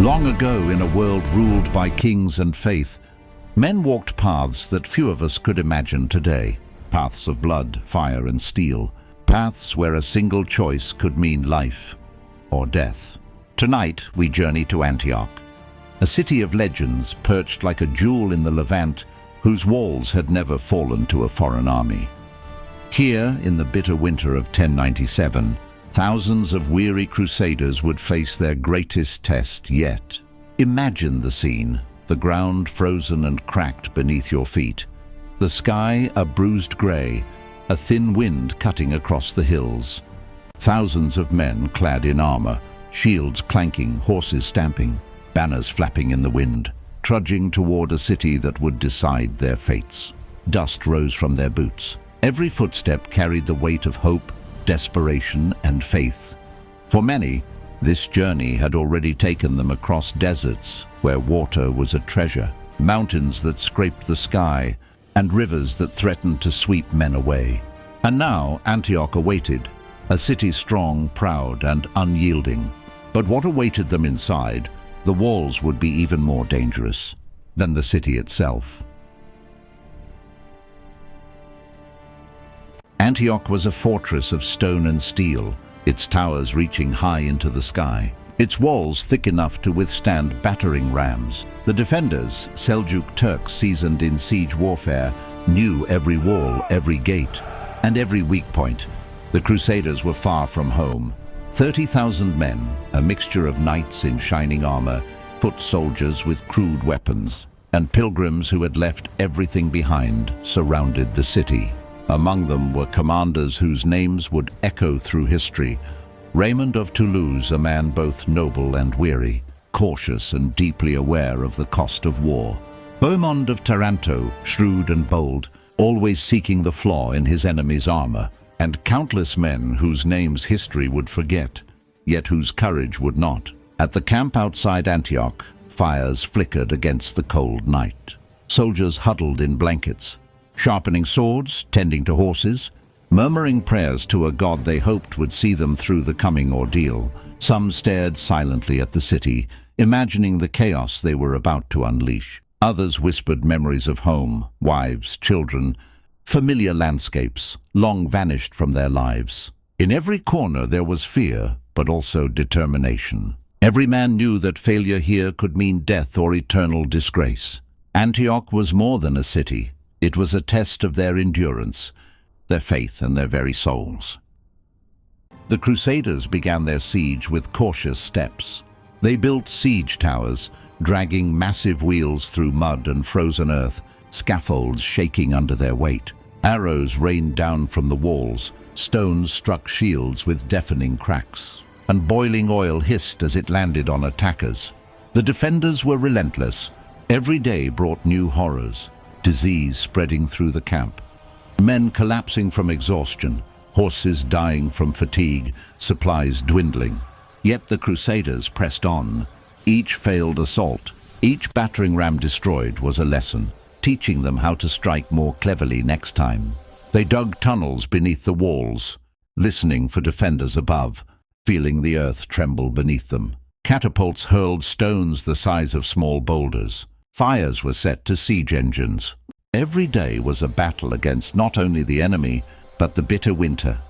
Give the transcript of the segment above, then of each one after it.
Long ago, in a world ruled by kings and faith, men walked paths that few of us could imagine today. Paths of blood, fire and steel. Paths where a single choice could mean life or death. Tonight, we journey to Antioch, a city of legends perched like a jewel in the Levant, whose walls had never fallen to a foreign army. Here, in the bitter winter of 1097, thousands of weary crusaders would face their greatest test yet. Imagine the scene, the ground frozen and cracked beneath your feet, the sky a bruised grey, a thin wind cutting across the hills. Thousands of men clad in armor, shields clanking, horses stamping, banners flapping in the wind, trudging toward a city that would decide their fates. Dust rose from their boots. Every footstep carried the weight of hope, desperation and faith. For many, this journey had already taken them across deserts where water was a treasure, mountains that scraped the sky, and rivers that threatened to sweep men away. And now Antioch awaited, a city strong, proud and unyielding. But what awaited them inside, the walls would be even more dangerous than the city itself. Antioch was a fortress of stone and steel, its towers reaching high into the sky, its walls thick enough to withstand battering rams. The defenders, Seljuk Turks seasoned in siege warfare, knew every wall, every gate, and every weak point. The Crusaders were far from home. 30,000 men, a mixture of knights in shining armor, foot soldiers with crude weapons, and pilgrims who had left everything behind, surrounded the city. Among them were commanders whose names would echo through history. Raymond of Toulouse, a man both noble and weary, cautious and deeply aware of the cost of war. Bohemond of Taranto, shrewd and bold, always seeking the flaw in his enemy's armor. And countless men whose names history would forget, yet whose courage would not. At the camp outside Antioch, fires flickered against the cold night. Soldiers huddled in blankets, sharpening swords, tending to horses, murmuring prayers to a god they hoped would see them through the coming ordeal. Some stared silently at the city, imagining the chaos they were about to unleash. Others whispered memories of home, wives, children, familiar landscapes, long vanished from their lives. In every corner there was fear, but also determination. Every man knew that failure here could mean death or eternal disgrace. Antioch was more than a city. It was a test of their endurance, their faith and their very souls. The Crusaders began their siege with cautious steps. They built siege towers, dragging massive wheels through mud and frozen earth, scaffolds shaking under their weight. Arrows rained down from the walls, stones struck shields with deafening cracks, and boiling oil hissed as it landed on attackers. The defenders were relentless. Every day brought new horrors, disease spreading through the camp, men collapsing from exhaustion, horses dying from fatigue, supplies dwindling. Yet the Crusaders pressed on. Each failed assault, each battering ram destroyed was a lesson, teaching them how to strike more cleverly next time. They dug tunnels beneath the walls, listening for defenders above, feeling the earth tremble beneath them. Catapults hurled stones the size of small boulders. Fires were set to siege engines. Every day was a battle against not only the enemy, but the bitter winter,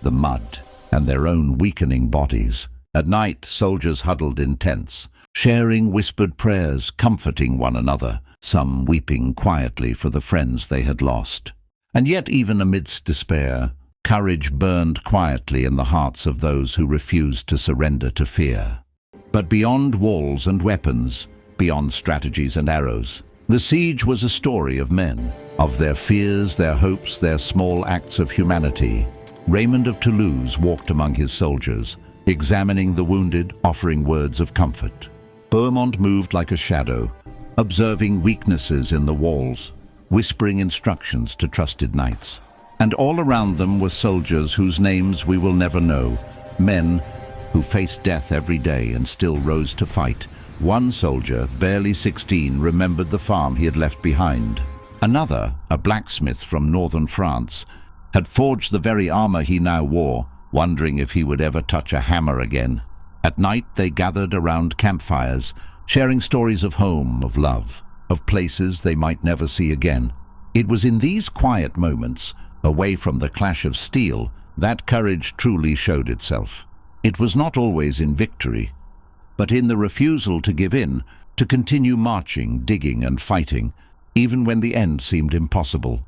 the mud, and their own weakening bodies. At night, soldiers huddled in tents, sharing whispered prayers, comforting one another, some weeping quietly for the friends they had lost. And yet, even amidst despair, courage burned quietly in the hearts of those who refused to surrender to fear. But beyond walls and weapons, beyond strategies and arrows, the siege was a story of men, of their fears, their hopes, their small acts of humanity. Raymond of Toulouse walked among his soldiers, examining the wounded, offering words of comfort. Bohemond moved like a shadow, observing weaknesses in the walls, whispering instructions to trusted knights. And all around them were soldiers whose names we will never know, men who faced death every day and still rose to fight. One soldier, barely 16, remembered the farm he had left behind. Another, a blacksmith from northern France, had forged the very armor he now wore, wondering if he would ever touch a hammer again. At night they gathered around campfires, sharing stories of home, of love, of places they might never see again. It was in these quiet moments, away from the clash of steel, that courage truly showed itself. It was not always in victory, but in the refusal to give in, to continue marching, digging and fighting, even when the end seemed impossible.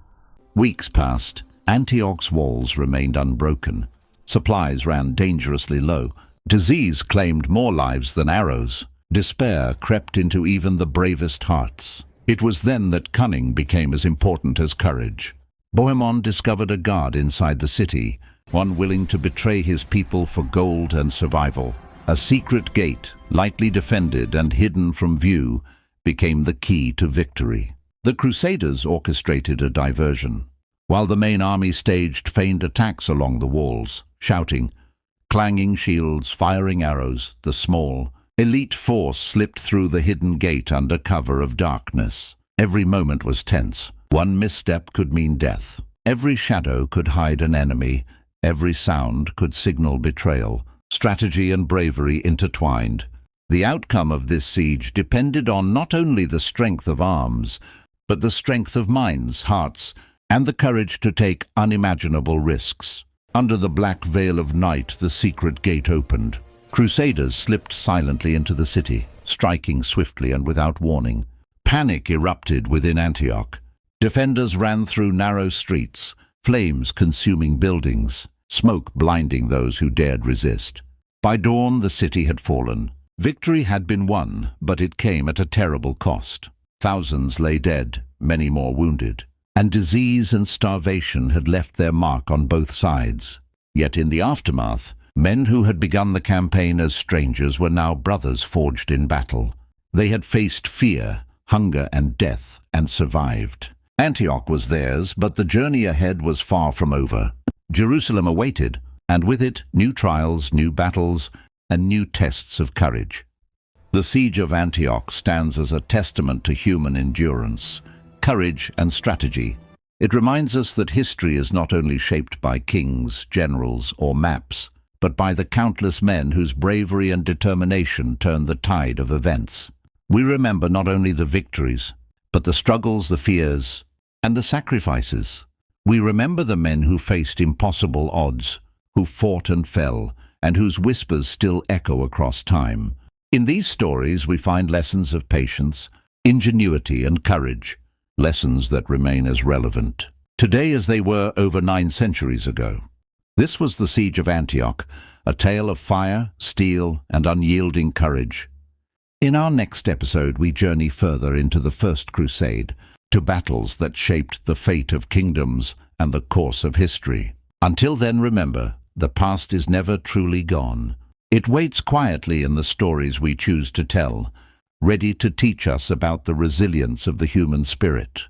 Weeks passed. Antioch's walls remained unbroken. Supplies ran dangerously low. Disease claimed more lives than arrows. Despair crept into even the bravest hearts. It was then that cunning became as important as courage. Bohemond discovered a guard inside the city, one willing to betray his people for gold and survival. A secret gate, lightly defended and hidden from view, became the key to victory. The Crusaders orchestrated a diversion, while the main army staged feigned attacks along the walls, shouting, clanging shields, firing arrows. The small, elite force slipped through the hidden gate under cover of darkness. Every moment was tense. One misstep could mean death. Every shadow could hide an enemy. Every sound could signal betrayal. Strategy and bravery intertwined. The outcome of this siege depended on not only the strength of arms, but the strength of minds, hearts, and the courage to take unimaginable risks. Under the black veil of night, the secret gate opened. Crusaders slipped silently into the city, striking swiftly and without warning. Panic erupted within Antioch. Defenders ran through narrow streets, flames consuming buildings, smoke blinding those who dared resist. By dawn, the city had fallen. Victory had been won, but it came at a terrible cost. Thousands lay dead, many more wounded, and disease and starvation had left their mark on both sides. Yet in the aftermath, men who had begun the campaign as strangers were now brothers forged in battle. They had faced fear, hunger and death, and survived. Antioch was theirs, but the journey ahead was far from over. Jerusalem awaited, and with it new trials, new battles, and new tests of courage. The siege of Antioch stands as a testament to human endurance, courage and strategy. It reminds us that history is not only shaped by kings, generals, or maps, but by the countless men whose bravery and determination turned the tide of events. We remember not only the victories, but the struggles, the fears, and the sacrifices. We remember the men who faced impossible odds, who fought and fell, and whose whispers still echo across time. In these stories we find lessons of patience, ingenuity and courage, lessons that remain as relevant today as they were over 9 centuries ago. This was the Siege of Antioch, a tale of fire, steel, and unyielding courage. In our next episode we journey further into the First Crusade, to battles that shaped the fate of kingdoms and the course of history. Until then, remember, the past is never truly gone. It waits quietly in the stories we choose to tell, ready to teach us about the resilience of the human spirit.